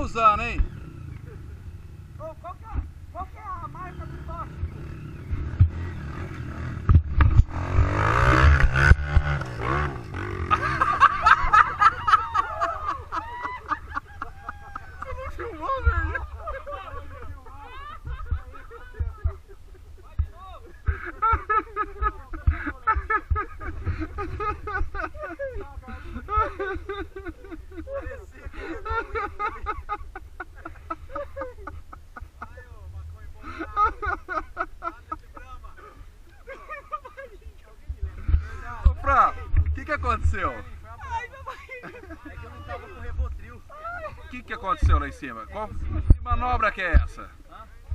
usando, hein? Ô, qual que é a marca do toque? Você não filmou, velho? Ô, Fran, o que aconteceu? Ai, meu barriga. É que eu não tava com Revotril. O que aconteceu lá em cima? Qual que manobra que é essa?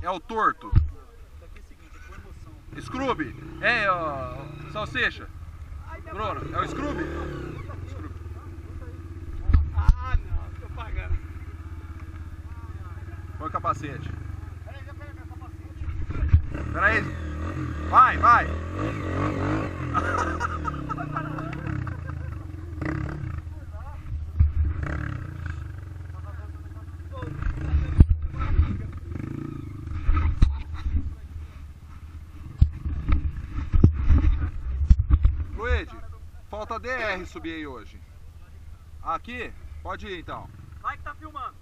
É o torto? Isso aqui é o seguinte, é com emoção. Scrooby? Hein, ó, Salsicha? Bruno, é o Scrooby? Scrooby. Ah, não, tô pagando. Põe o capacete. Peraí, já pega o capacete. Peraí. Vai, vai. Luigi, falta DR subir aí hoje. Aqui? Pode ir então. Vai que tá filmando.